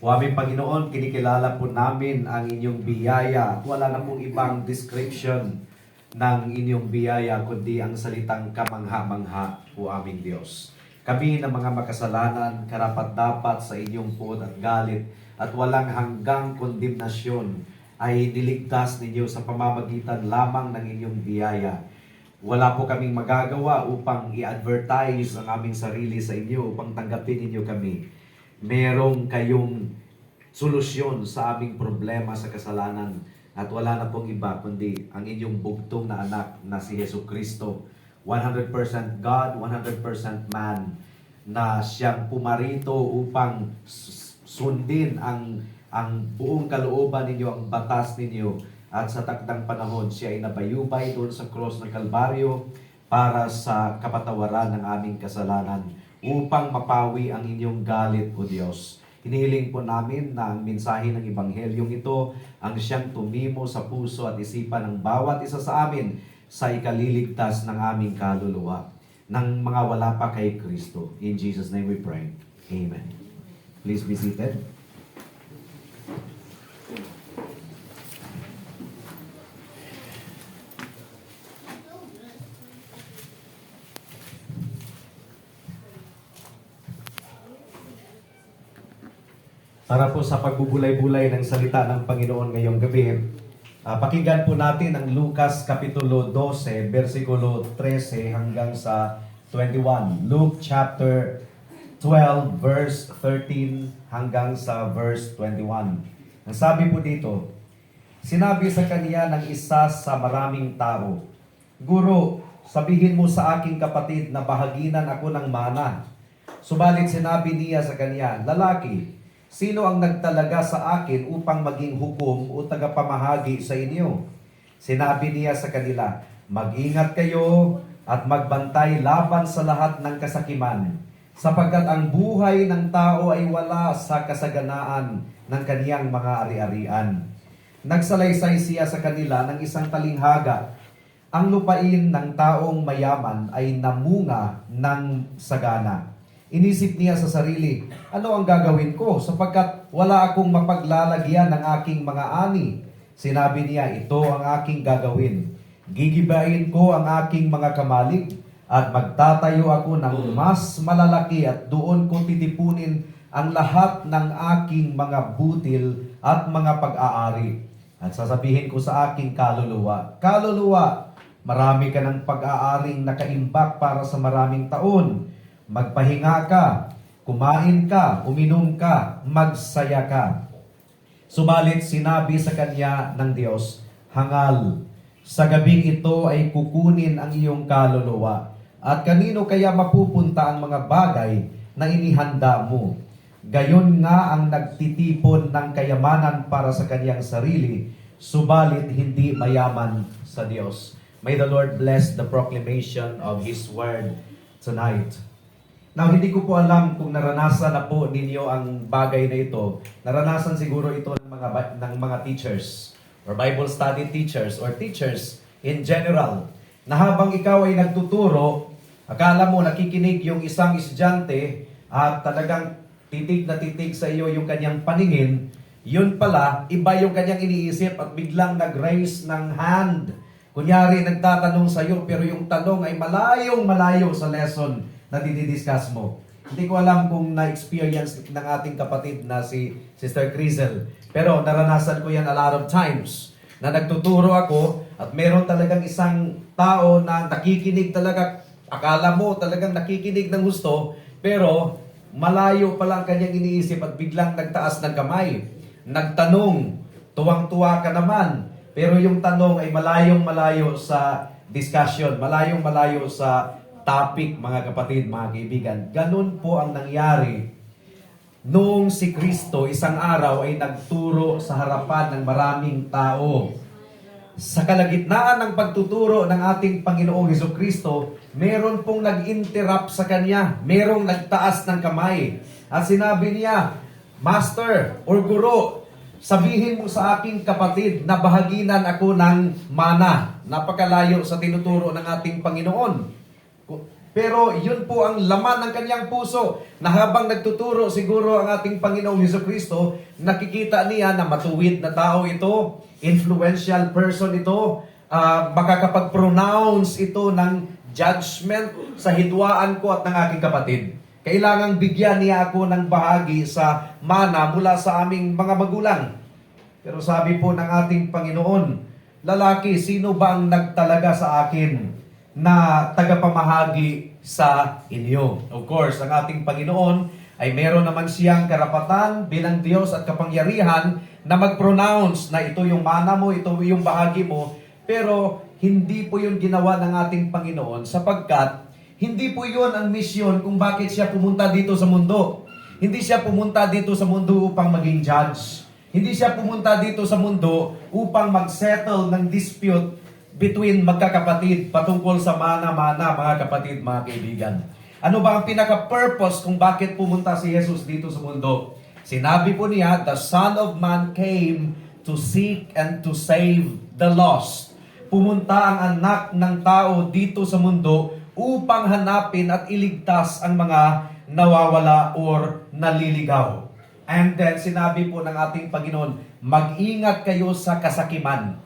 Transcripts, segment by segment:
O aming Panginoon, kinikilala po namin ang inyong biyaya. Wala na pong ibang description ng inyong biyaya, kundi ang salitang kamangha-mangha po aming Diyos. Kami na mga makasalanan, karapat-dapat sa inyong puot at galit, at walang hanggang kondemnasyon, ay niligtas ninyo sa pamamagitan lamang ng inyong biyaya. Wala po kaming magagawa upang i-advertise ang aming sarili sa inyo, upang tanggapin ninyo kami. Merong kayong solusyon sa aming problema sa kasalanan, at wala na pong iba kundi ang inyong bugtong na anak na si Jesucristo, 100% God, 100% man, na siyang pumarito upang sundin ang buong kalooban ninyo, ang batas ninyo, at sa takdang panahon siya ay nabayubay doon sa cross ng Kalbaryo para sa kapatawaran ng aming kasalanan, upang mapawi ang inyong galit, O Diyos. Hinihiling po namin na ang mensahe ng Ebanghelyong ito ang siyang tumimo sa puso at isipan ng bawat isa sa amin sa ikaliligtas ng aming kaluluwa, ng mga wala pa kay Kristo. In Jesus' name we pray. Amen. Please be seated. Para po sa pagbubulay-bulay ng salita ng Panginoon ngayong gabi, pakinggan po natin ang Lucas Kapitulo 12, versikulo 13 hanggang sa 21. Luke chapter 12, verse 13 hanggang sa verse 21. Ang sabi po dito, sinabi sa kaniya ng isa sa maraming tao, Guro, sabihin mo sa aking kapatid na bahaginan ako ng mana. Subalit sinabi niya sa kaniya, Lalaki, sino ang nagtalaga sa akin upang maging hukom o tagapamahagi sa inyo? Sinabi niya sa kanila, Mag-ingat kayo at magbantay laban sa lahat ng kasakiman, sapagkat ang buhay ng tao ay wala sa kasaganaan ng kaniyang mga ari-arian. Nagsalaysay siya sa kanila ng isang talinghaga. Ang lupain ng taong mayaman ay namunga ng sagana. Inisip niya sa sarili, ano ang gagawin ko sapagkat wala akong mapaglalagyan ng aking mga ani? Sinabi niya, ito ang aking gagawin. Gigibain ko ang aking mga kamalig at magtatayo ako ng mas malalaki at doon ko titipunin ang lahat ng aking mga butil at mga pag-aari. At sasabihin ko sa aking kaluluwa, Kaluluwa, marami ka ng pag-aaring nakaimbak para sa maraming taon. Magpahinga ka, kumain ka, uminom ka, magsaya ka. Subalit sinabi sa kanya ng Diyos, Hangal, sa gabing ito ay kukunin ang iyong kaluluwa. At kanino kaya mapupunta ang mga bagay na inihanda mo? Gayon nga ang nagtitipon ng kayamanan para sa kanyang sarili, subalit hindi mayaman sa Diyos. May the Lord bless the proclamation of His word tonight. Now, hindi ko po alam kung naranasan na po ninyo ang bagay na ito. Naranasan siguro ito ng mga teachers or Bible study teachers or teachers in general, na habang ikaw ay nagtuturo, akala mo nakikinig yung isang estudyante at talagang titig na titig sa iyo yung kanyang paningin, yun pala, iba yung kanyang iniisip at biglang nag-raise ng hand. Kunyari, nagtatanong sa iyo pero yung tanong ay malayong-malayo sa lesson na didiscuss mo. Hindi ko alam kung na-experience ng ating kapatid na si Sister Crizel. Pero naranasan ko yan a lot of times. Na nagtuturo ako at meron talagang isang tao na nakikinig talaga. Akala mo talagang nakikinig ng gusto, pero malayo pa lang kanyang iniisip at biglang nagtaas ng kamay. Nagtanong, tuwang-tuwa ka naman. Pero yung tanong ay malayong-malayo sa discussion, malayong-malayo sa topic, mga kapatid, mga kaibigan. Ganun po ang nangyari noong si Kristo isang araw ay nagturo sa harapan ng maraming tao. Sa kalagitnaan ng pagtuturo ng ating Panginoong Jesucristo, meron pong nag-interrupt sa kanya, merong nagtaas ng kamay. At sinabi niya, Master or Guro, sabihin mo sa aking kapatid na bahaginan ako ng mana. Napakalayo sa tinuturo ng ating Panginoon. Pero yun po ang laman ng kanyang puso na habang nagtuturo siguro ang ating Panginoong Hesukristo, nakikita niya na matuwid na tao ito, influential person ito, makakapag-pronounce ito ng judgment sa hidwaan ko at ng aking kapatid. Kailangang bigyan niya ako ng bahagi sa mana mula sa aming mga magulang. Pero sabi po ng ating Panginoon, lalaki, sino ba ang nagtalaga sa akin na tagapamahagi sa inyo? Of course, ang ating Panginoon ay meron naman siyang karapatan bilang Diyos at kapangyarihan na mag-pronounce na ito yung mana mo, ito yung bahagi mo. Pero hindi po yun ginawa ng ating Panginoon sapagkat hindi po yun ang misyon kung bakit siya pumunta dito sa mundo. Hindi siya pumunta dito sa mundo upang maging judge. Hindi siya pumunta dito sa mundo upang mag-settle ng dispute between magkakapatid patungkol sa mana-mana, mga kapatid, mga kaibigan. Ano ba ang pinaka-purpose kung bakit pumunta si Jesus dito sa mundo? Sinabi po niya, the Son of Man came to seek and to save the lost. Pumunta ang anak ng tao dito sa mundo upang hanapin at iligtas ang mga nawawala or naliligaw. And then sinabi po ng ating Panginoon, mag-ingat kayo sa kasakiman.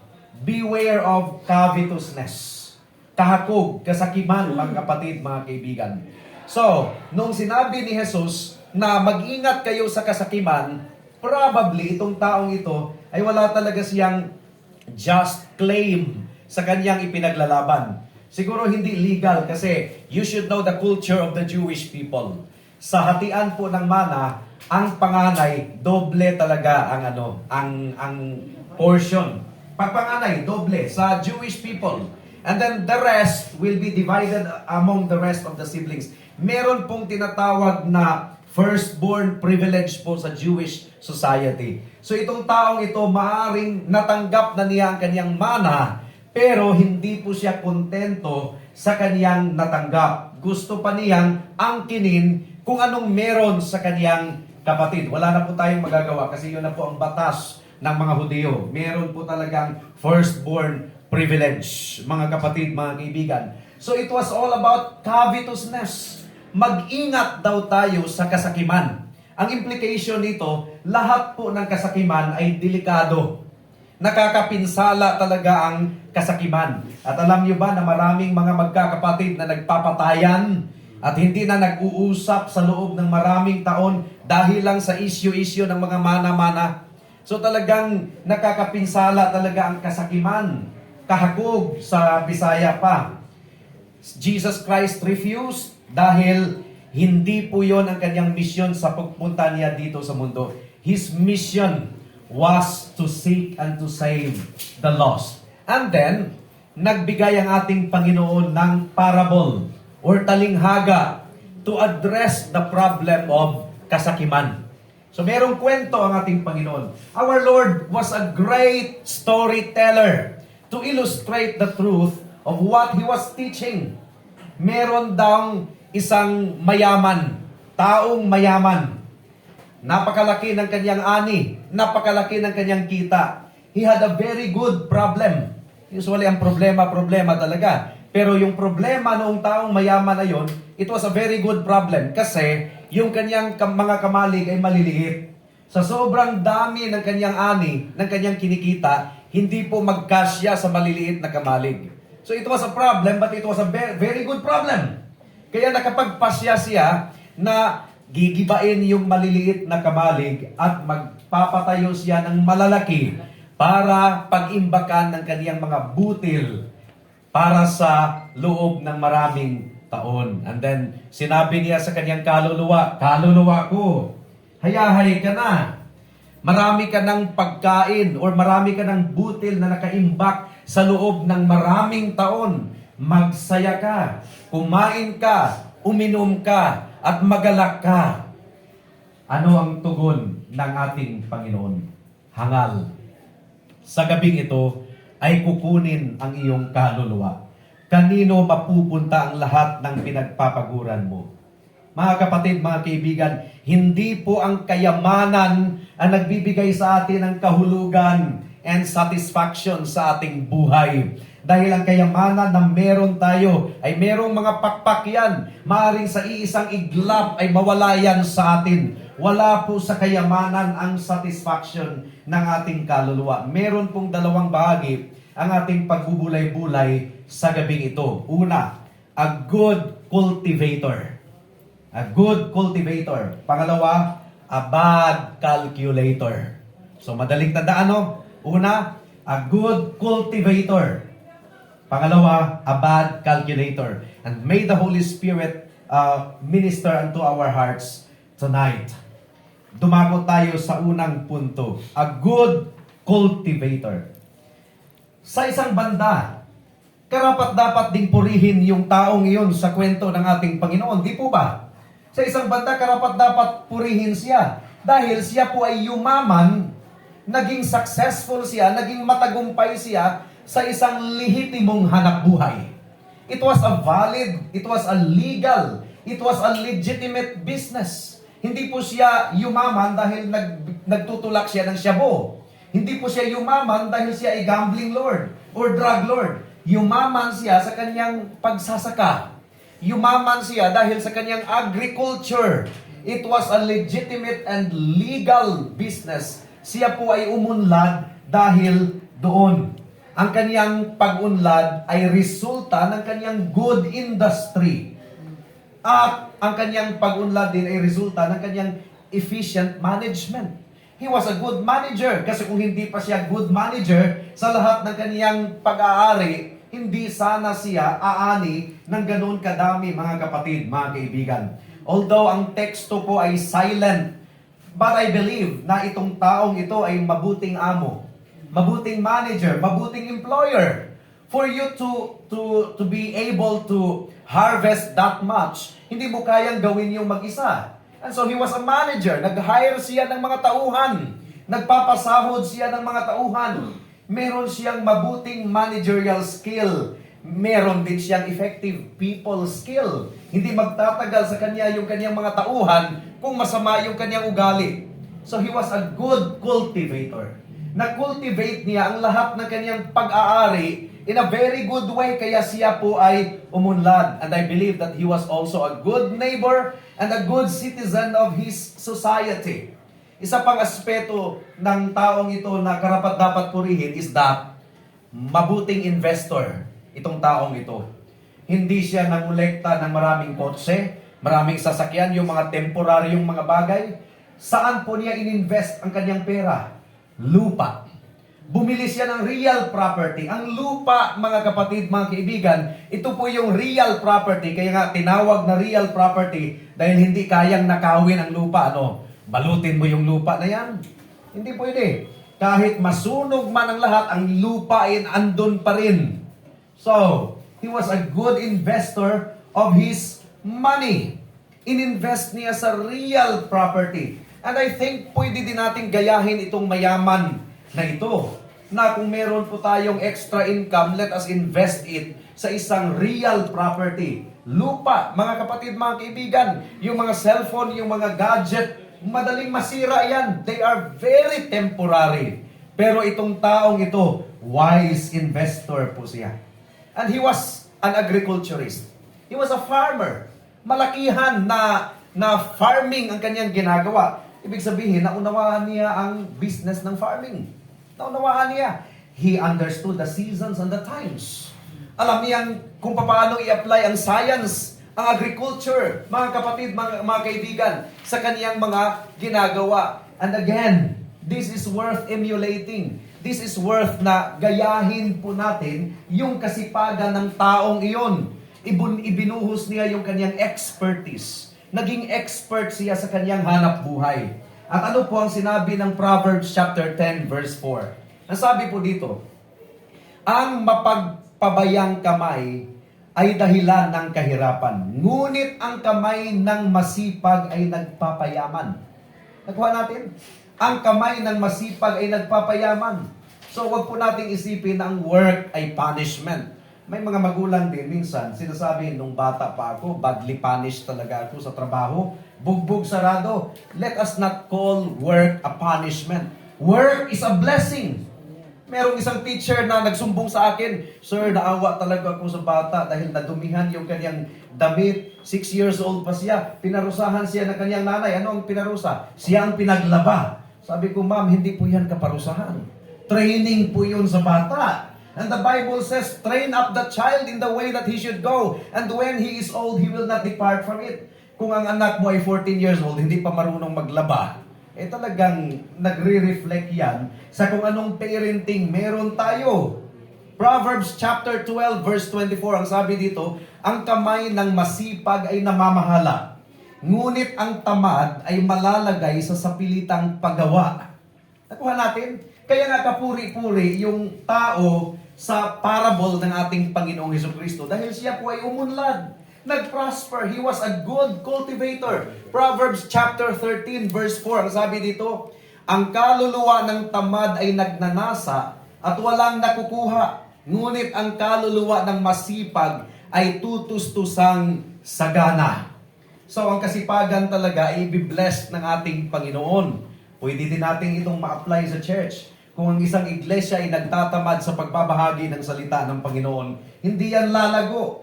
Beware of covetousness. Kahakog, kasakiman, mga kapatid, mga kaibigan. So, nung sinabi ni Jesus na mag-ingat kayo sa kasakiman, probably itong taong ito ay wala talaga siyang just claim sa kanyang ipinaglalaban. Siguro hindi legal kasi you should know the culture of the Jewish people. Sa hatian po ng mana, ang panganay doble talaga ang portion. Pag panganay doble sa Jewish people. And then the rest will be divided among the rest of the siblings. Meron pong tinatawag na firstborn privilege po sa Jewish society. So itong taong ito maaring natanggap na niya ang kanyang mana, pero hindi po siya kontento sa kaniyang natanggap. Gusto pa niyang angkinin kung anong meron sa kaniyang kapatid. Wala na po tayong magagawa kasi yun na po ang batas ng mga Hudyo. Meron po talagang firstborn privilege, mga kapatid, mga kaibigan. So it was all about covetousness. Mag-ingat daw tayo sa kasakiman. Ang implication nito, lahat po ng kasakiman ay delikado. Nakakapinsala talaga ang kasakiman. At alam niyo ba na maraming mga magkakapatid na nagpapatayan at hindi na nag-uusap sa loob ng maraming taon dahil lang sa issue ng mga mana-mana. So talagang nakakapinsala talaga ang kasakiman. Kahakog sa Bisaya pa. Jesus Christ refused dahil hindi po yon ang kanyang mission sa pagpunta niya dito sa mundo. His mission was to seek and to save the lost. And then, nagbigay ang ating Panginoon ng parable or talinghaga to address the problem of kasakiman. So merong kwento ang ating Panginoon. Our Lord was a great storyteller to illustrate the truth of what He was teaching. Meron daw isang mayaman, taong mayaman. Napakalaki ng kanyang ani, napakalaki ng kanyang kita. He had a very good problem. Usually ang problema talaga. Pero yung problema noong taong mayaman na yon, it was a very good problem kasi yung kanyang mga kamalig ay maliliit. Sa sobrang dami ng kanyang ani, ng kanyang kinikita, hindi po magkasya sa maliliit na kamalig. So it was a problem, but it was a very good problem. Kaya nakapagpasya siya na gigibain yung maliliit na kamalig at magpapatayo siya ng malalaki para pag-imbakan ng kaniyang mga butil para sa loob ng maraming taon. And then, sinabi niya sa kaniyang kaluluwa, kaluluwa ko, hayahay ka na. Marami ka ng pagkain or marami ka ng butil na nakaimbak sa loob ng maraming taon. Magsaya ka, kumain ka, uminom ka, at magalak ka. Ano ang tugon ng ating Panginoon? Hangal. Sa gabing ito ay kukunin ang iyong kaluluwa. Kanino mapupunta ang lahat ng pinagpapaguran mo? Mga kapatid, mga kaibigan, hindi po ang kayamanan ang nagbibigay sa atin ng kahulugan and satisfaction sa ating buhay. Dahil ang kayamanan na meron tayo ay merong mga pakpak yan. Maaring sa iisang iglap ay mawala yan sa atin. Wala po sa kayamanan ang satisfaction ng ating kaluluwa. Meron pong dalawang bahagi ang ating pagbubulay-bulay sa gabing ito. Una, a good cultivator. A good cultivator. Pangalawa, a bad calculator. So madaling tandaan, no? Una, a good cultivator. Pangalawa, a bad calculator. And may the Holy Spirit minister unto our hearts tonight. Dumako tayo sa unang punto. A good cultivator. Sa isang banda, karapat-dapat ding purihin yung taong iyon sa kwento ng ating Panginoon. Di po ba? Sa isang banda, karapat-dapat purihin siya. Dahil siya po ay yumaman, naging successful siya, naging matagumpay siya sa isang lehitimong hanapbuhay. It was a valid, it was a legal, it was a legitimate business. Hindi po siya yumaman dahil nagtutulak siya ng shabu. Hindi po siya yumaman dahil siya ay gambling lord or drug lord. Yumaman siya sa kanyang pagsasaka. Yumaman siya dahil sa kanyang agriculture. It was a legitimate and legal business. Siya po ay umunlad dahil doon. Ang kanyang pag-unlad ay resulta ng kanyang good industry. At ang kanyang pag-unlad din ay resulta ng kanyang efficient management. He was a good manager. Kasi kung hindi pa siya good manager, sa lahat ng kanyang pag-aari, hindi sana siya aani ng ganun kadami, mga kapatid, mga kaibigan. Although ang teksto po ay silent, but I believe na itong taong ito ay mabuting amo, mabuting manager, mabuting employer. For you to be able to harvest that much, hindi mo kayang gawin yung mag-isa. And so he was a manager. Nag-hire siya ng mga tauhan. Nagpapasahod siya ng mga tauhan. Meron siyang mabuting managerial skill. Meron din siyang effective people skill. Hindi magtatagal sa kanya yung kanyang mga tauhan kung masama yung kanyang ugali. So he was a good cultivator. Na-cultivate niya ang lahat ng kanyang pag-aari in a very good way, kaya siya po ay umunlad. And I believe that he was also a good neighbor and a good citizen of his society. Isa pang aspeto ng taong ito na karapat-dapat purihin is that mabuting investor itong taong ito. Hindi siya nangolekta ng maraming kotse, maraming sasakyan, yung mga temporaryong mga bagay. Saan po niya ininvest ang kanyang pera? Lupa. Bumili siya ng real property. Ang lupa, mga kapatid, mga kaibigan, ito po yung real property. Kaya nga tinawag na real property dahil hindi kayang nakawin ang lupa. Balutin mo yung lupa na yan. Hindi pwede. Kahit masunog man ang lahat, ang lupa ay andun pa rin. So, he was a good investor of his money. Ininvest niya sa real property. And I think pwede din natin gayahin itong mayaman na ito. Na kung meron po tayong extra income, let us invest it sa isang real property. Lupa, mga kapatid, mga kaibigan, yung mga cellphone, yung mga gadget, madaling masira yan. They are very temporary. Pero itong taong ito, wise investor po siya. And he was an agriculturist. He was a farmer. Malakihan na farming ang kanyang ginagawa. Ibig sabihin, naunawaan niya ang business ng farming. Naunawaan niya. He understood the seasons and the times. Alam niya kung paano i-apply ang science, ang agriculture, mga kapatid, mga kaibigan, sa kaniyang mga ginagawa. And again, this is worth emulating. This is worth na gayahin po natin yung kasipagan ng taong iyon. Ibinuhos niya yung kanyang expertise. Naging expert siya sa kanyang hanap buhay. At ano po ang sinabi ng Proverbs chapter 10 verse 4? Ang sabi po dito, ang mapagpabayang kamay ay dahilan ng kahirapan. Ngunit ang kamay ng masipag ay nagpapayaman. Nakuha natin? Ang kamay ng masipag ay nagpapayaman. So wag po nating isipin na ang work ay punishment. May mga magulang din minsan, sinasabi, nung bata pa ako, badly punished talaga ako sa trabaho, bugbog sarado. Let us not call work a punishment. Work is a blessing. Merong isang teacher na nagsumbong sa akin, "Sir, naawa talaga ako sa bata dahil nadumihan yung kanyang damit. 6 years old pa siya. Pinarusahan siya ng kanyang nanay." Ano ang pinarusa? Siya ang pinaglaba. Sabi ko, "Ma'am, hindi po yan kaparusahan. Training po yun sa bata. And the Bible says, train up the child in the way that he should go. And when he is old, he will not depart from it." Kung ang anak mo ay 14 years old, hindi pa marunong maglaba, talagang nagre-reflect yan sa kung anong parenting meron tayo. Proverbs chapter 12 verse 24, ang sabi dito, "Ang kamay ng masipag ay namamahala, ngunit ang tamad ay malalagay sa sapilitang paggawa." Nakuha natin? Kaya nga kapuri-puri yung tao sa parable ng ating Panginoong Hesukristo dahil siya po ay umunlad, nag-prosper. He was a good cultivator. Proverbs chapter 13 verse 4, ang sabi dito, "Ang kaluluwa ng tamad ay nagnanasa at walang nakukuha, ngunit ang kaluluwa ng masipag ay tutustusang sagana." So ang kasipagan talaga ay i-bless ng ating Panginoon. Pwede din natin itong ma-apply sa church. Kung ang isang iglesia ay nagtatamad sa pagbabahagi ng salita ng Panginoon, hindi yan lalago.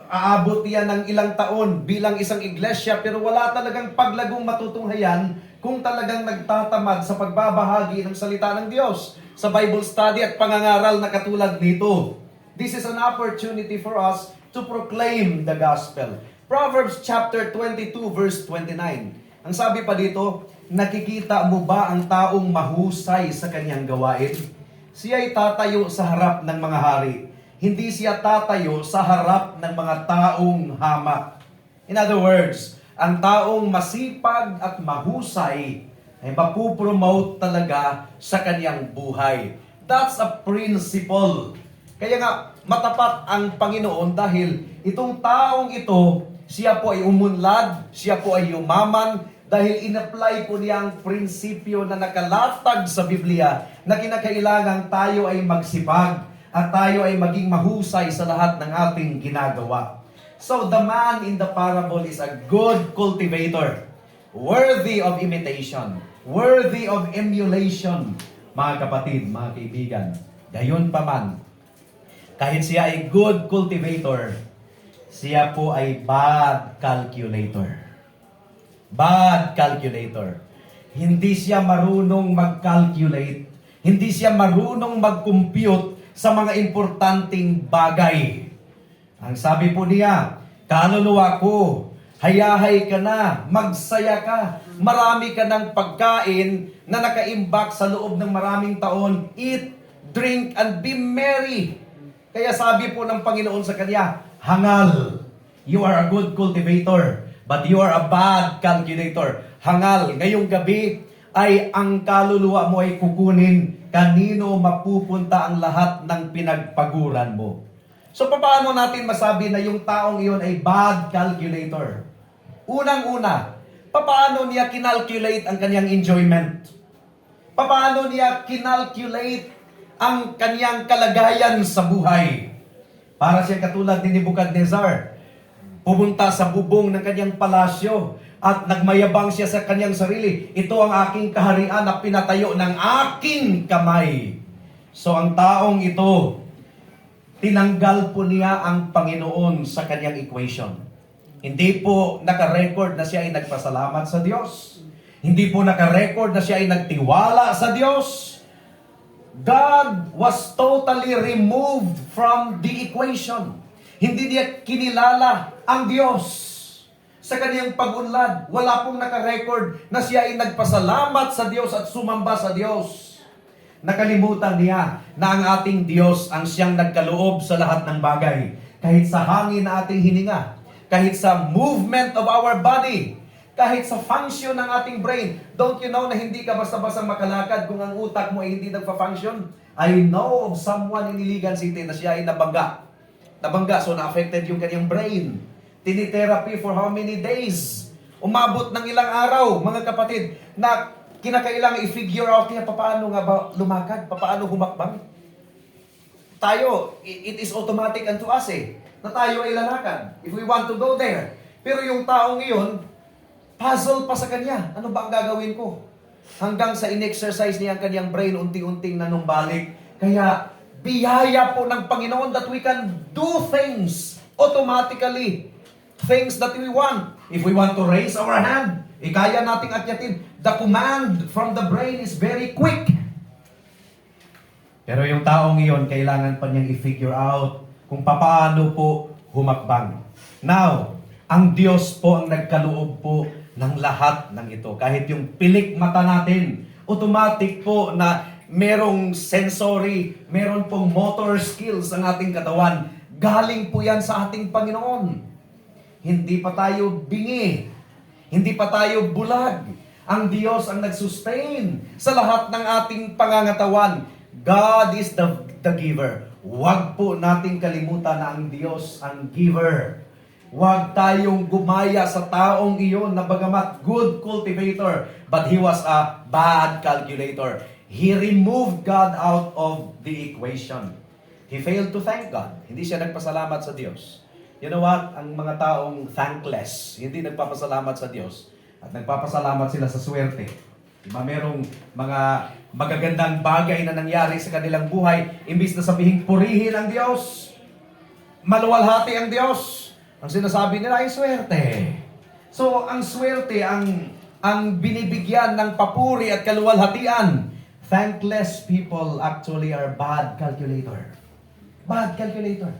Aabot yan ng ilang taon bilang isang iglesia pero wala talagang paglagong matutunghayan kung talagang nagtatamad sa pagbabahagi ng salita ng Diyos sa Bible study at pangangaral na katulad nito. This is an opportunity for us to proclaim the gospel. Proverbs chapter 22 verse 29. Ang sabi pa dito, "Nakikita mo ba ang taong mahusay sa kanyang gawain? Siya'y tatayo sa harap ng mga hari. Hindi siya tatayo sa harap ng mga taong hamak." In other words, ang taong masipag at mahusay ay mapupromote talaga sa kanyang buhay. That's a principle. Kaya nga, matapat ang Panginoon dahil itong taong ito, siya po ay umunlad, siya po ay yumaman, dahil in-apply po niya ang prinsipyo na nakalatag sa Biblia na kinakailangan tayo ay magsipag at tayo ay maging mahusay sa lahat ng ating ginagawa. So the man in the parable is a good cultivator, worthy of imitation, worthy of emulation. Mga kapatid, mga kaibigan, gayon pa man, kahit siya ay good cultivator, siya po ay bad calculator. Bad calculator. Hindi siya marunong mag-calculate. Hindi siya marunong mag-compute sa mga importanteng bagay. Ang sabi po niya, "Kaluluwa ko, hayahay ka na, magsaya ka, marami ka ng pagkain na nakaimbak sa loob ng maraming taon. Eat, drink, and be merry." Kaya sabi po ng Panginoon sa kanya, "Hangal, you are a good cultivator, but you are a bad calculator." Hangal, ngayong gabi ay ang kaluluwa mo ay kukunin kanino mapupunta ang lahat ng pinagpaguran mo. So paano natin masabi na yung taong iyon ay bad calculator? Unang-una, paano niya kinalculate ang kanyang enjoyment? Paano niya kinalculate ang kanyang kalagayan sa buhay? Para siya katulad ni Nebuchadnezzar, pumunta sa bubong ng kanyang palasyo at nagmayabang siya sa kanyang sarili. "Ito ang aking kaharian na pinatayo ng aking kamay." So ang taong ito, tinanggal po niya ang Panginoon sa kanyang equation. Hindi po naka-record na siya ay nagpasalamat sa Diyos. Hindi po naka-record na siya ay nagtiwala sa Diyos. God was totally removed from the equation. Hindi niya kinilala ang Diyos sa kanyang pag-unlad. Wala pong naka-record na siya ay nagpasalamat sa Diyos at sumamba sa Diyos. Nakalimutan niya na ang ating Diyos ang siyang nagkaloob sa lahat ng bagay. Kahit sa hangin na ating hininga, kahit sa movement of our body, kahit sa function ng ating brain. Don't you know na hindi ka basta-basta makalakad kung ang utak mo ay hindi nagpa-function? I know of someone in Iligan City na siya ay nabangga. So na-affected yung kanyang brain. Tinitherapy for how many days? Umabot ng ilang araw, mga kapatid, na kinakailangan i-figure out niya paano nga ba lumakad, paano humakbang. Tayo, it is automatic unto us na tayo ay lalakad if we want to go there. Pero yung taong iyon, puzzle pa sa kanya. Ano ba ang gagawin ko? Hanggang sa in-exercise niya ang kanyang brain, unti-unting nanumbalik Kaya, biyaya po ng Panginoon that we can do things automatically. Things that we want. If we want to raise our hand, kaya nating akyatin. The command from the brain is very quick. Pero yung taong iyon, kailangan pa niyang i-figure out kung paano po humakbang. Now, ang Diyos po ang nagkaloob po ng lahat ng ito. Kahit yung pilik mata natin, automatic po na merong sensory, meron pong motor skills ang ating katawan. Galing po yan sa ating Panginoon. Hindi pa tayo bingi. Hindi pa tayo bulag. Ang Diyos ang nag-sustain sa lahat ng ating pangangatawan. God is the giver. Huwag po nating kalimutan na ang Diyos ang giver. Huwag tayong gumaya sa taong iyon na bagamat good cultivator, but he was a bad calculator. He removed God out of the equation. He failed to thank God. Hindi siya nagpasalamat sa Diyos. You know what? Ang mga taong thankless, hindi nagpapasalamat sa Diyos at nagpapasalamat sila sa swerte. Diba? Merong mga magagandang bagay na nangyari sa kanilang buhay, imbis na sabihin purihin ang Diyos, maluwalhati ang Diyos, ang sinasabi nila ay swerte. So, ang swerte, ang binibigyan ng papuri at kaluwalhatian. Thankless people actually are bad calculator. Bad calculator.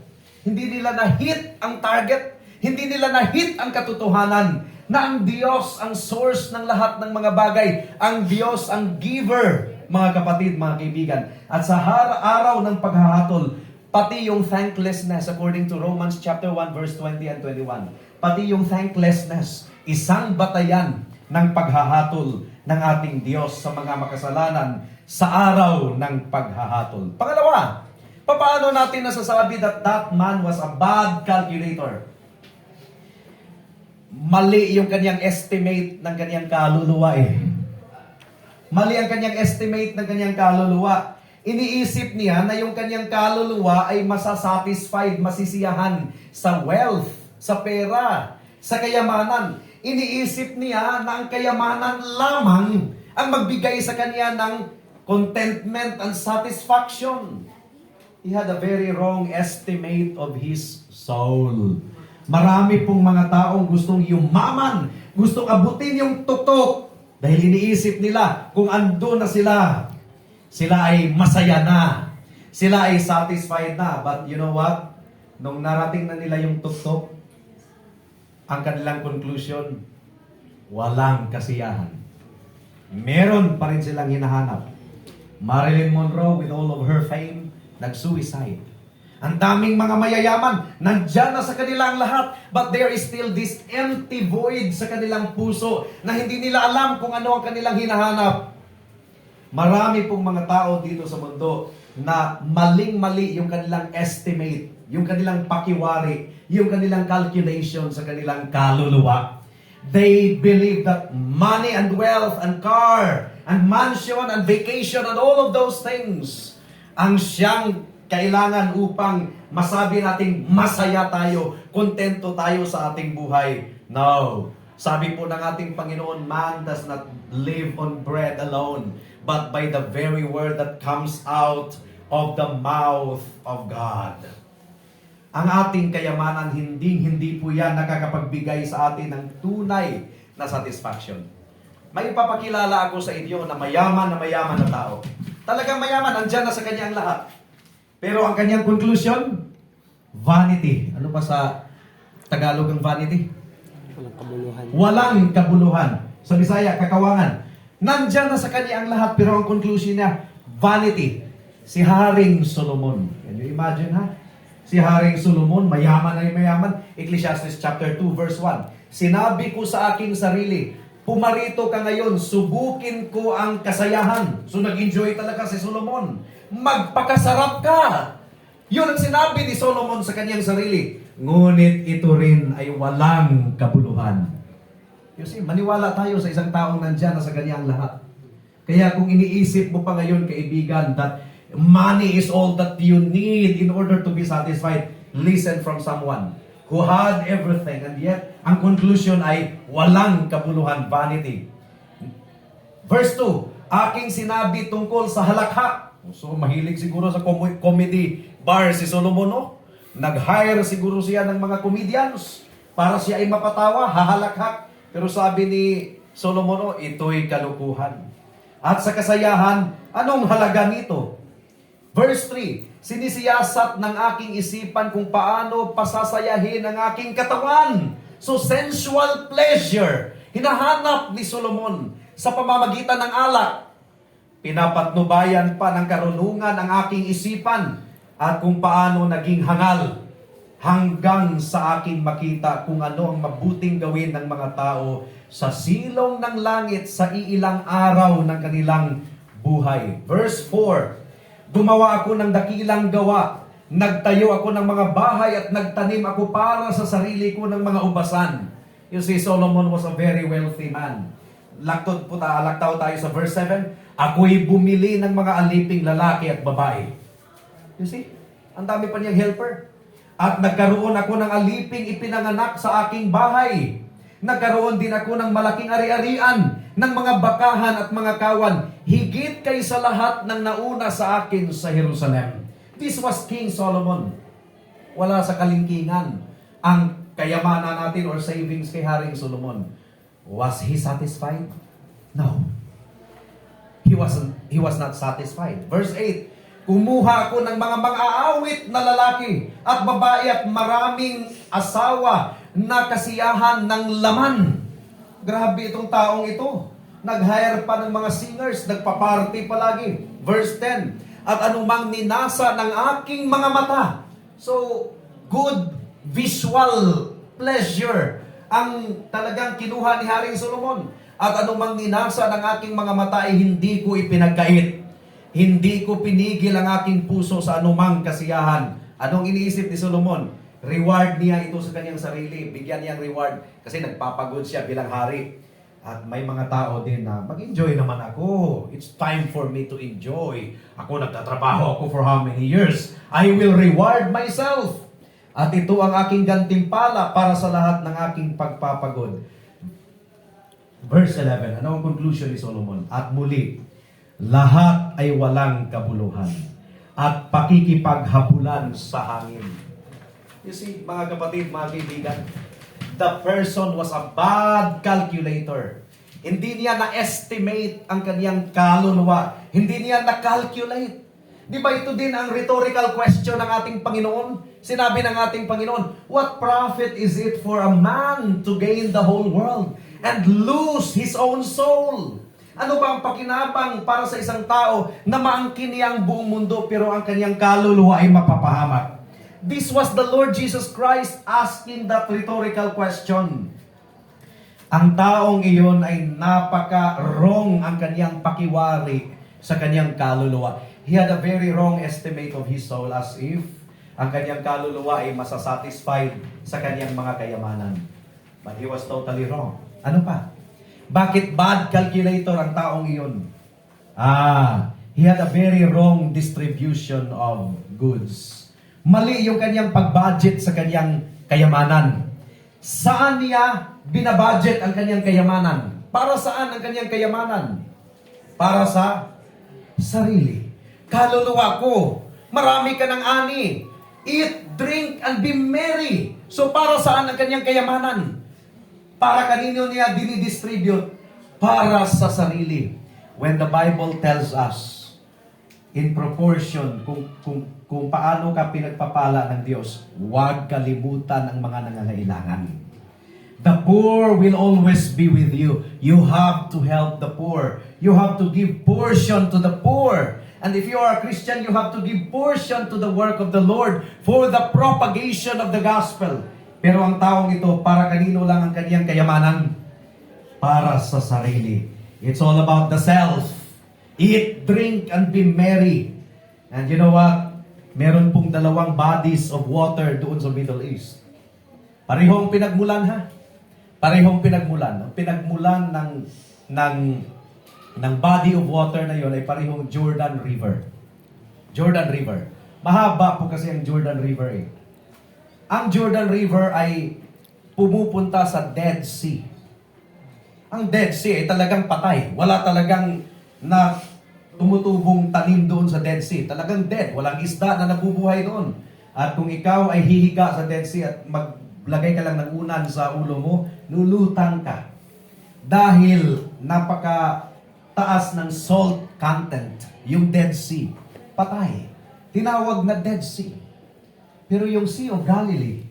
Hindi nila na-hit ang target. Hindi nila na-hit ang katotohanan na ang Diyos ang source ng lahat ng mga bagay. Ang Diyos ang giver, mga kapatid, mga kaibigan. At sa araw ng paghahatol, pati yung thanklessness, according to Romans chapter 1, verse 20 and 21, pati yung thanklessness, isang batayan ng paghahatol ng ating Diyos sa mga makasalanan sa araw ng paghahatol. Pangalawa, paano natin nasasabi that that man was a bad calculator? Mali yung kanyang estimate ng kanyang kaluluwa Mali ang kanyang estimate ng kanyang kaluluwa. Iniisip niya na yung kanyang kaluluwa ay masasatisfied, masisiyahan sa wealth, sa pera, sa kayamanan. Iniisip niya na ang kayamanan lamang ang magbigay sa kanya ng contentment and satisfaction. He had a very wrong estimate of his soul. Marami pong mga taong gustong yumaman, gustong abutin yung tutok dahil iniisip nila kung ando na sila ay masaya na, sila ay satisfied na. But you know what? Nung narating na nila yung tuktok, ang kanilang conclusion, walang kasiyahan. Meron pa rin silang hinahanap. Marilyn Monroe, with all of her fame, nag-suicide. Ang daming mga mayayaman, nandyan na sa kanilang lahat, but there is still this empty void sa kanilang puso na hindi nila alam kung ano ang kanilang hinahanap. Marami pong mga tao dito sa mundo na maling-mali yung kanilang estimate, yung kanilang pakiwari, yung kanilang calculation sa kanilang kaluluwa. They believe that money and wealth and car and mansion and vacation and all of those things ang siyang kailangan upang masabi nating masaya tayo, kontento tayo sa ating buhay. No. Sabi po ng ating Panginoon, man does not live on bread alone, but by the very word that comes out of the mouth of God. Ang ating kayamanan, hindi po yan nakakapagbigay sa atin ng tunay na satisfaction. May ipapakilala ako sa inyo na mayaman na tao. Talagang mayaman, andyan na sa kanya ang lahat. Pero ang kanyang conclusion, vanity. Ano pa sa Tagalog ang vanity? Walang kabuluhan. Walang kabuluhan. Sa Bisaya, kakawangan. Nandyan na sa kanya ang lahat, pero ang conclusion niya, vanity. Si Haring Solomon. Can you imagine, ha? Si Haring Solomon, mayaman ay mayaman. Ecclesiastes chapter 2, verse 1. Sinabi ko sa aking sarili, pumarito ka ngayon, subukin ko ang kasayahan. So nag-enjoy talaga si Solomon. Magpakasarap ka. Yun ang sinabi ni Solomon sa kanyang sarili. Ngunit ito rin ay walang kabuluhan. You see, maniwala tayo sa isang taong nandyan na sa kanyang lahat. Kaya kung iniisip mo pa ngayon, kaibigan, that money is all that you need in order to be satisfied, listen from someone who had everything and yet ang conclusion ay walang kabuluhan, vanity. Verse 2, aking sinabi tungkol sa halakha. So, mahilig siguro sa comedy bar si Solomon, no? Nag-hire siguro siya ng mga comedians para siya ay mapatawa, hahalakhak. Pero sabi ni Solomon, oh, ito'y kalukuhan. At sa kasayahan, anong halaga nito? Verse 3, sinisiyasat ng aking isipan kung paano pasasayahin ang aking katawan. So sensual pleasure, hinahanap ni Solomon sa pamamagitan ng alak. Pinapatnubayan pa ng karunungan ang aking isipan at kung paano naging hangal hanggang sa aking makita kung ano ang mabuting gawin ng mga tao sa silong ng langit sa iilang araw ng kanilang buhay. Verse 4, gumawa ako ng dakilang gawa, nagtayo ako ng mga bahay at nagtanim ako para sa sarili ko ng mga ubasan. You see, Solomon was a very wealthy man. Laktaw tayo sa verse 7, ako'y bumili ng mga aliping lalaki at babae. You see, ang dami pa niyang helper. At nagkaroon ako ng aliping ipinanganak sa aking bahay. Nagkaroon din ako ng malaking ari-arian, ng mga bakahan at mga kawan, higit kaysa lahat ng nauna sa akin sa Jerusalem. This was King Solomon. Wala sa kalingkingan ang kayamanan natin or savings kay Haring Solomon. Was he satisfied? No. He was not satisfied. Verse 8, kumuha ako ng mga mang-aawit na lalaki at babae at maraming asawa na kasiyahan ng laman. Grabe itong taong ito. Nag-hire pa ng mga singers, nagpa-party palagi. Verse 10, at anumang ninasa ng aking mga mata. So, good visual pleasure ang talagang kinuha ni Haring Solomon. At anumang ninasa ng aking mga mata ay hindi ko ipinagkait. Hindi ko pinigil ang aking puso sa anumang kasiyahan. Anong iniisip ni Solomon? Reward niya ito sa kanyang sarili. Bigyan niya ang reward kasi nagpapagod siya bilang hari. At may mga tao din na mag-enjoy naman ako. It's time for me to enjoy. Ako nagtatrabaho ako for how many years? I will reward myself. At ito ang aking gantimpala para sa lahat ng aking pagpapagod. Verse 11, ano ang conclusion ni Solomon? At muli, lahat ay walang kabuluhan at pakikipaghabulan sa hangin. You see, mga kapatid, mga kaibigan, the person was a bad calculator. Hindi niya na-estimate ang kanyang kaluluwa. Hindi niya na-calculate. Di ba ito din ang rhetorical question ng ating Panginoon? Sinabi ng ating Panginoon, what profit is it for a man to gain the whole world and lose his own soul? Ano ba ang pakinabang para sa isang tao na maangkin niya ang buong mundo pero ang kanyang kaluluwa ay mapapahamak? This was the Lord Jesus Christ asking that rhetorical question. Ang taong iyon ay napaka-wrong ang kanyang pakiwari sa kanyang kaluluwa. He had a very wrong estimate of his soul as if ang kanyang kaluluwa ay masasatisfied sa kanyang mga kayamanan. But he was totally wrong. Ano pa? Bakit bad calculator ang taong iyon? He had a very wrong distribution of goods. Mali yung kanyang pag-budget sa kanyang kayamanan. Saan niya binabudget ang kanyang kayamanan? Para saan ang kanyang kayamanan? Para sa sarili. Kaluluwa ko, marami ka ng ani. Eat, drink, and be merry. So para saan ang kanyang kayamanan? Para kanino niya dinidistribute? Para sa sarili. When the Bible tells us, in proportion, kung paano ka pinagpapala ng Diyos, huwag kalimutan ang mga nangangailangan. The poor will always be with you. You have to help the poor. You have to give portion to the poor. And if you are a Christian, you have to give portion to the work of the Lord for the propagation of the gospel. Pero ang taong ito, para kanino lang ang kanyang kayamanan? Para sa sarili. It's all about the self. Eat, drink, and be merry. And you know what? Meron pong dalawang bodies of water doon sa Middle East. Parehong pinagmulan, ha? Parehong pinagmulan. Ang pinagmulan ng body of water na yon ay parehong Jordan River. Jordan River. Mahaba po kasi ang Jordan River eh. Ang Jordan River ay pumupunta sa Dead Sea. Ang Dead Sea ay talagang patay. Wala talagang tumutubong tanim doon sa Dead Sea. Talagang dead, walang isda na nabubuhay doon. At kung ikaw ay hihiga sa Dead Sea at maglagay ka lang ng unan sa ulo mo, lulutang ka. Dahil napaka taas ng salt content, yung Dead Sea. Patay. Tinawag na Dead Sea. Pero yung Sea of Galilee,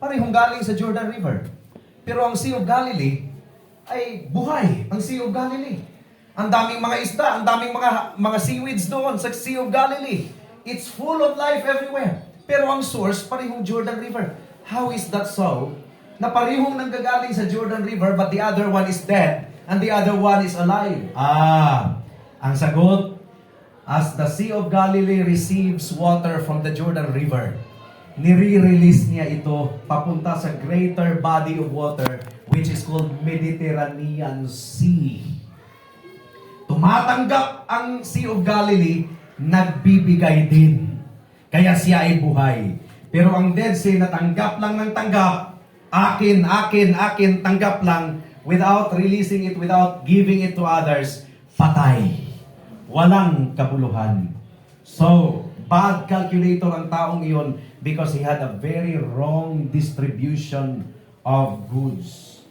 parehong galing sa Jordan River. Pero ang Sea of Galilee ay buhay. Ang Sea of Galilee. Ang daming mga isda, ang daming mga seaweeds doon sa Sea of Galilee. It's full of life everywhere. Pero ang source, parehong Jordan River. How is that so? Na parehong nanggagaling sa Jordan River but the other one is dead and the other one is alive. Ang sagot, as the Sea of Galilee receives water from the Jordan River, nire-release niya ito papunta sa greater body of water which is called Mediterranean Sea. Tumatanggap ang Sea of Galilee, nagbibigay din. Kaya siya ay buhay. Pero ang Dead Sea, natanggap lang ng tanggap, akin, tanggap lang, without releasing it, without giving it to others, patay. Walang kabuluhan. So, bad calculator ang taong iyon because he had a very wrong distribution of goods.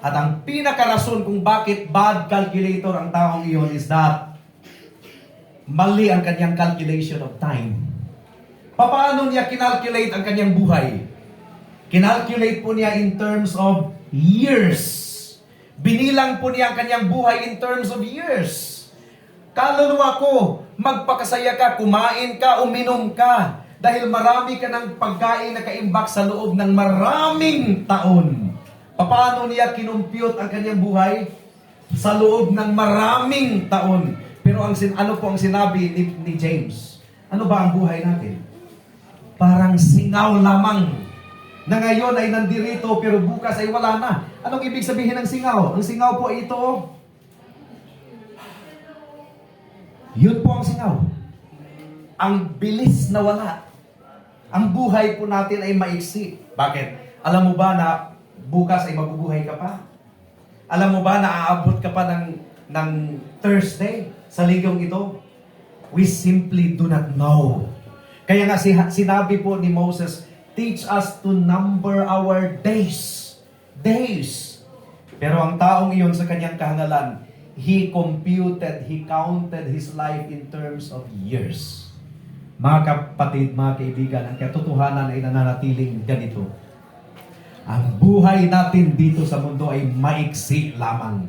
At ang pinakarason kung bakit bad calculator ang taong iyon is that mali ang kanyang calculation of time. Paano niya kinalculate ang kanyang buhay? Kinalculate po niya in terms of years. Binilang po niya ang kanyang buhay in terms of years. Kaluluwa ko, magpakasaya ka, kumain ka, uminom ka. Dahil marami ka ng pagkain na kaimbak sa loob ng maraming taon. Paano niya kinumpute ang kanyang buhay? Sa loob ng maraming taon. Pero ano po ang sinabi ni James? Ano ba ang buhay natin? Parang singaw lamang. Na ngayon ay nandirito pero bukas ay wala na. Anong ibig sabihin ng singaw? Ang singaw po ay ito. Yun po ang singaw. Ang bilis na wala. Ang buhay po natin ay maiksi. Bakit? Alam mo ba na bukas ay mabubuhay ka pa? Alam mo ba na aabot ka pa ng Thursday sa linggong ito? We simply do not know. Kaya nga sinabi po ni Moses, teach us to number our days. Days. Pero ang taong iyon sa kanyang kahangalan, he counted his life in terms of years. Mga kapatid, mga kaibigan, ang katotohanan ay nananatiling ganito. Ang buhay natin dito sa mundo ay maiksi lamang.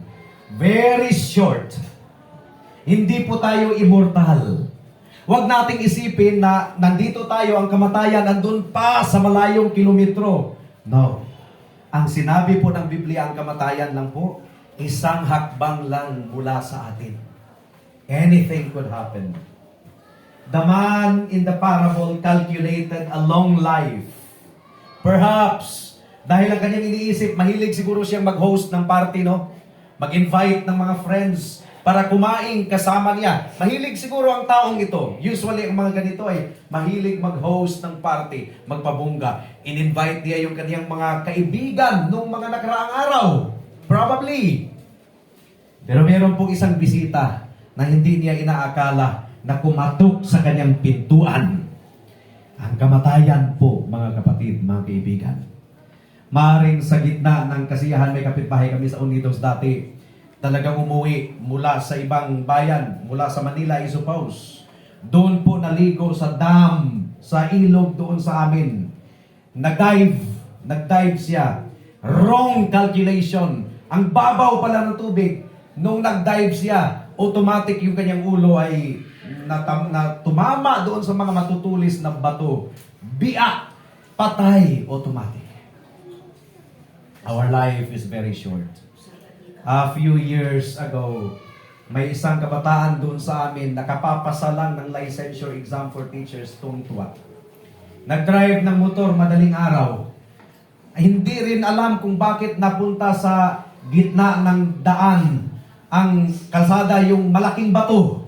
Very short. Hindi po tayo immortal. Huwag nating isipin na nandito tayo, ang kamatayan nandun pa sa malayong kilometro. No. Ang sinabi po ng Biblia, ang kamatayan lang po, isang hakbang lang mula sa atin. Anything could happen. The man in the parable calculated a long life. Perhaps, dahil ang kanyang iniisip, mahilig siguro siyang mag-host ng party, no? Mag-invite ng mga friends para kumain kasama niya. Mahilig siguro ang taong ito. Usually, ang mga ganito ay mahilig mag-host ng party, magpabungga. In-invite niya yung kanyang mga kaibigan nung mga nakaraang araw. Probably. Pero meron pong isang bisita na hindi niya inaakala na kumatok sa kanyang pintuan. Ang kamatayan po, mga kapatid, mga kaibigan. Maaring sa gitna ng kasiyahan, may kapitbahay kami sa Unidos dati. Talagang umuwi mula sa ibang bayan, mula sa Manila, I suppose. Doon po naligo sa dam, sa ilog doon sa amin. Nag-dive siya. Wrong calculation. Ang babaw pala ng tubig. Nung nag-dive siya, automatic yung kanyang ulo ay tumama doon sa mga matutulis na bato. Biak! Patay! Automatic. Our life is very short. A few years ago, may isang kabataan doon sa amin nakapapasa lang ng licensure exam for teachers, tuwang-tuwa. Nag-drive ng motor madaling araw. Hindi rin alam kung bakit napunta sa gitna ng daan ang kalsada yung malaking bato.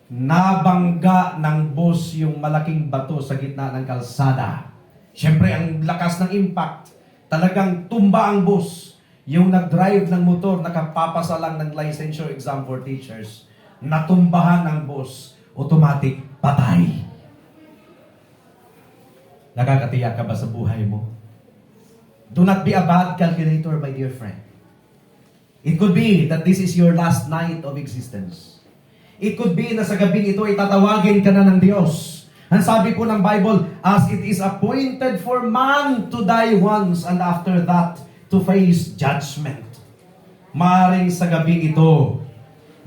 Nabangga ng bus yung malaking bato sa gitna ng kalsada. Siyempre, ang lakas ng impact. Talagang tumba ang bus. Yung nag-drive ng motor, nakapapasa lang ng licensure exam for teachers, natumbahan ng boss, automatic, patay. Nakakatiyak ka ba sa buhay mo? Do not be a bad calculator, my dear friend. It could be that this is your last night of existence. It could be na sa gabing ito ay tatawagin ka na ng Diyos. Ang sabi po ng Bible, as it is appointed for man to die once and after that to face judgment. Maaring sa gabing ito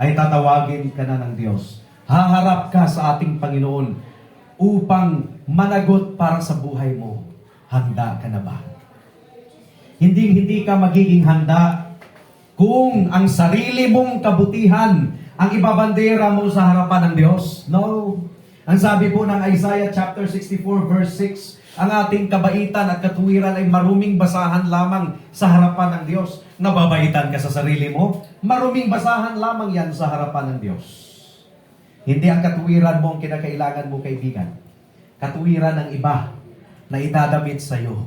ay tatawagin ka na ng Diyos. Haharap ka sa ating Panginoon upang managot para sa buhay mo. Handa ka na ba? Hindi ka magiging handa kung ang sarili mong kabutihan ang ibabandera mo sa harapan ng Diyos. No. Ang sabi po ng Isaiah chapter 64 verse 6, ang ating kabaitan at katuwiran ay maruming basahan lamang sa harapan ng Diyos. Nababaitan ka sa sarili mo? Maruming basahan lamang yan sa harapan ng Diyos. Hindi ang katuwiran mo ang kinakailangan mo, kaibigan. Katuwiran ng iba na itadamit sa iyo.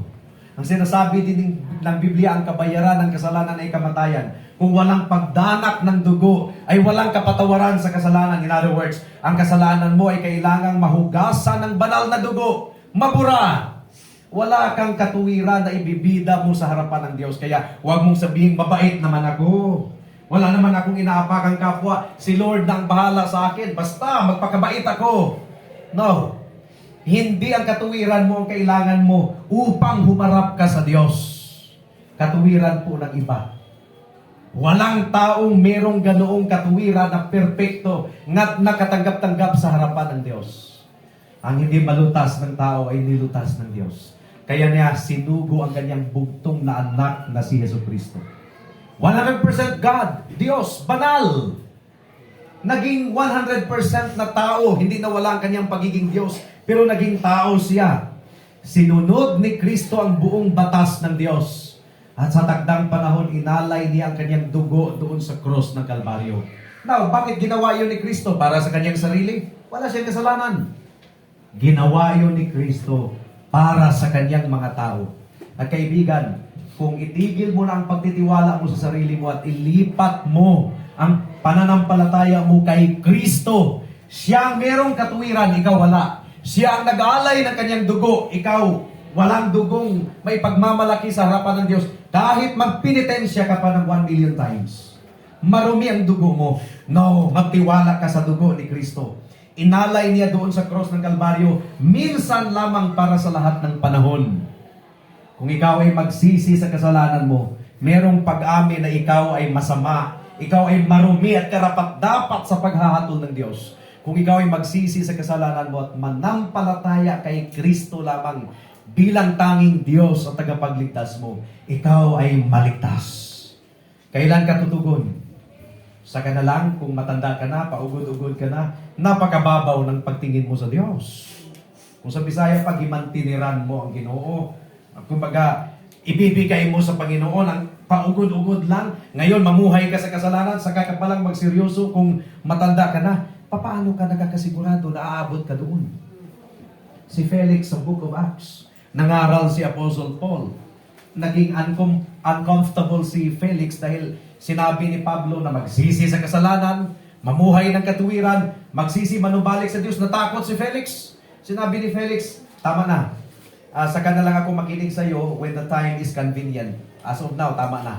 Ang sinasabi din ng Biblia, ang kabayaran ng kasalanan ay kamatayan. Kung walang pagdanak ng dugo, ay walang kapatawaran sa kasalanan. In other words, ang kasalanan mo ay kailangang mahugasan ng banal na dugo. Mabura! Wala kang katuwiran na ibibida mo sa harapan ng Diyos. Kaya huwag mong sabihin, mabait naman ako. Wala naman akong inaapakang kapwa. Si Lord na ang bahala sa akin. Basta, magpakabait ako. No. Hindi ang katuwiran mo ang kailangan mo upang humarap ka sa Diyos. Katuwiran po ng iba. Walang taong merong ganoong katuwiran na perpekto at nakatanggap-tanggap sa harapan ng Diyos. Ang hindi malutas ng tao ay nilutas ng Diyos. Kaya niya sinugo ang kanyang bugtong na anak na si Jesucristo. 100% God, Diyos, banal. Naging 100% na tao, hindi nawala ang kanyang pagiging Diyos, pero naging tao siya. Sinunod ni Kristo ang buong batas ng Diyos. At sa takdang panahon, inalay niya ang kanyang dugo doon sa cross ng Kalbaryo. Now, bakit ginawa yun ni Kristo? Para sa kanyang sarili? Wala siyang kasalanan. Ginawa yun ni Kristo para sa kanyang mga tao. At kaibigan, kung itigil mo na ang pagtitiwala mo sa sarili mo at ilipat mo ang pananampalataya mo kay Kristo, siya ang merong katuwiran, ikaw wala. Siya ang nag-aalay ng kanyang dugo, ikaw walang dugong may pagmamalaki sa harapan ng Diyos. Kahit magpinitensya ka pa ng 1 million times, marumi ang dugo mo. No, magtiwala ka sa dugo ni Kristo. Inalay niya doon sa cross ng Kalbaryo, minsan lamang para sa lahat ng panahon. Kung ikaw ay magsisi sa kasalanan mo, merong pag-amin na ikaw ay masama, ikaw ay marumi at karapat-dapat sa paghahatol ng Diyos. Kung ikaw ay magsisi sa kasalanan mo at manampalataya kay Kristo lamang bilang tanging Diyos at tagapagligtas mo, ikaw ay maligtas. Kailan ka tutugon? Saka na lang, kung matanda ka na, paugod-ugod ka na, napakababaw ng pagtingin mo sa Diyos. Kung sa Bisaya, pag imantiniran mo ang Ginoo, kumbaga, ibibigay mo sa Panginoon ang paugod-ugod lang. Ngayon, mamuhay ka sa kasalanan, saka ka palang magseryoso kung matanda ka na. Paano ka nakakasigurado na aabot ka doon? Si Felix sa Book of Acts, nangaral si Apostle Paul. Naging uncomfortable si Felix dahil sinabi ni Pablo na magsisi sa kasalanan, mamuhay ng katuwiran, magsisi manubalik sa Diyos. Natakot si Felix. Sinabi ni Felix, tama na. Saka na lang ako makinig sa iyo when the time is convenient. As of now, tama na.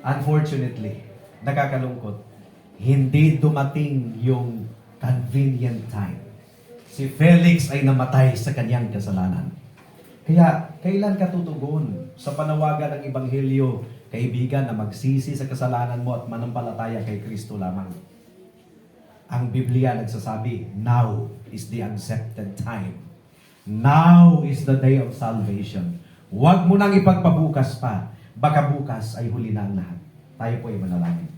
Unfortunately, nakakalungkot, hindi dumating yung convenient time. Si Felix ay namatay sa kanyang kasalanan. Kaya, kailan ka tutugon sa panawagan ng Ebanghelyo, kaibigan, na magsisi sa kasalanan mo at manampalataya kay Kristo lamang? Ang Biblia nagsasabi, now is the accepted time. Now is the day of salvation. Huwag mo nang ipagpabukas pa. Baka bukas ay huli na ang lahat. Tayo po ay manalangin.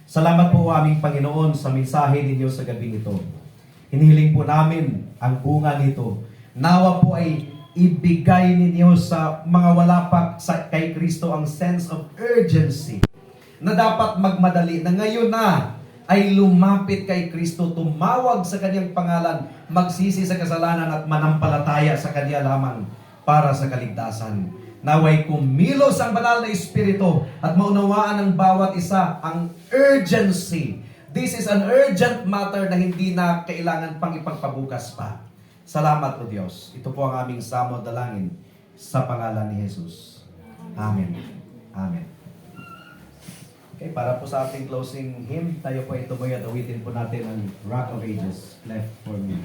Salamat po aming Panginoon sa mensahe ninyo sa gabing ito. Hinihiling po namin ang bunga nito. Nawa po ay ibigay ninyo sa mga wala pa kay Kristo ang sense of urgency na dapat magmadali na ngayon na ay lumapit kay Kristo, tumawag sa kanyang pangalan, magsisi sa kasalanan at manampalataya sa kanya lamang para sa kaligtasan. Naway kumilos ang banal na Espiritu at maunawaan ng bawat isa ang urgency. This is an urgent matter na hindi na kailangan pang ipagpabukas pa. Salamat po Diyos. Ito po ang aming samo dalangin sa pangalan ni Jesus. Amen. Amen. Okay, para po sa ating closing hymn, tayo po ay tumuloy at awitin po natin ang Rock of Ages, Left for Me.